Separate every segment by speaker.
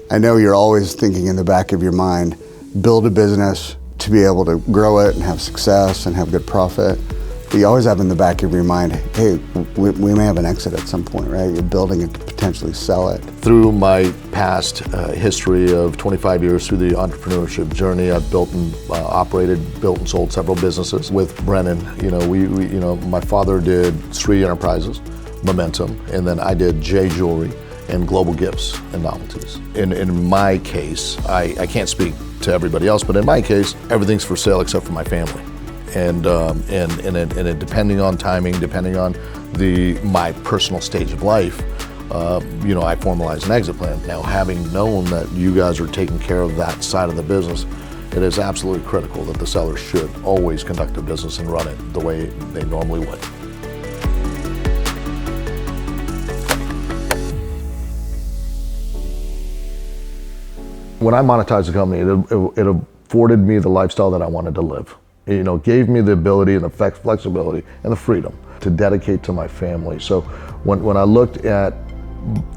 Speaker 1: I know you're always thinking in the back of your mind, build a business to be able to grow it and have success and have good profit. But you always have in the back of your mind, hey, we may have an exit at some point, right? You're building it to potentially sell it.
Speaker 2: Through my past history of 25 years through the entrepreneurship journey, I've built and built and sold several businesses. With Brennan, my father did Sri Enterprises, Momentum, and then I did J Jewelry and Global Gifts and Novelties. In my case, I can't speak to everybody else, but in my case, everything's for sale except for my family. And depending on timing, depending on my personal stage of life, I formalize an exit plan. Now, having known that you guys are taking care of that side of the business, it is absolutely critical that the seller should always conduct a business and run it the way they normally would. When I monetized the company, it afforded me the lifestyle that I wanted to live. Gave me the ability and the flexibility and the freedom to dedicate to my family. So when I looked at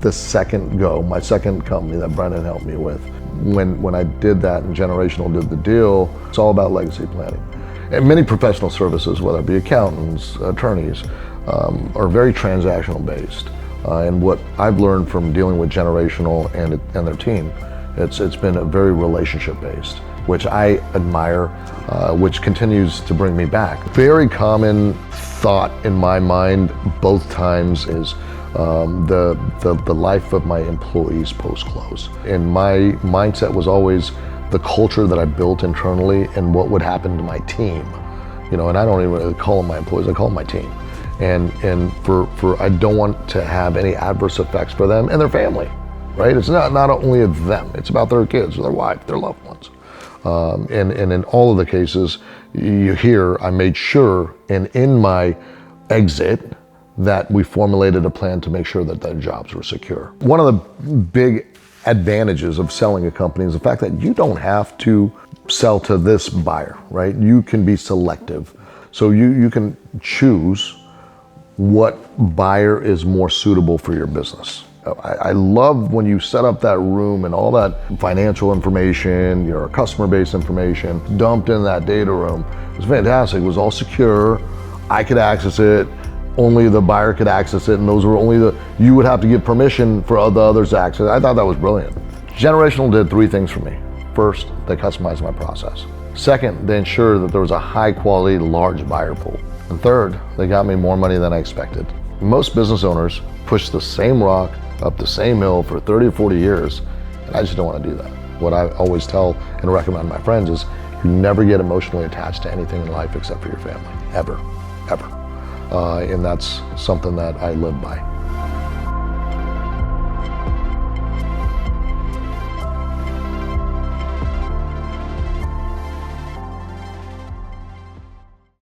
Speaker 2: the my second company that Brennan helped me with, when I did that and Generational did the deal, it's all about legacy planning. And many professional services, whether it be accountants, attorneys, are very transactional based. And what I've learned from dealing with Generational and their team, it's been a very relationship based, which I admire, which continues to bring me back. Very common thought in my mind both times is the life of my employees post-close. And my mindset was always the culture that I built internally and what would happen to my team. And I don't even really call them my employees, I call them my team. And I don't want to have any adverse effects for them and their family, right? It's not only of them, it's about their kids, their wife, their loved ones. And in all of the cases you hear, I made sure, and in my exit, that we formulated a plan to make sure that their jobs were secure. One of the big advantages of selling a company is the fact that you don't have to sell to this buyer, right? You can be selective. So you can choose what buyer is more suitable for your business. I love when you set up that room and all that financial information, your customer base information, dumped in that data room. It was fantastic. It was all secure. I could access it. Only the buyer could access it, and those were you would have to give permission for the others to access it. I thought that was brilliant. Generational did three things for me. First, they customized my process. Second, they ensured that there was a high quality, large buyer pool. And third, they got me more money than I expected. Most business owners push the same rock up the same hill for 30 or 40 years, and I just don't want to do that. What I always tell and recommend my friends is you never get emotionally attached to anything in life except for your family, ever. And that's something that I live by.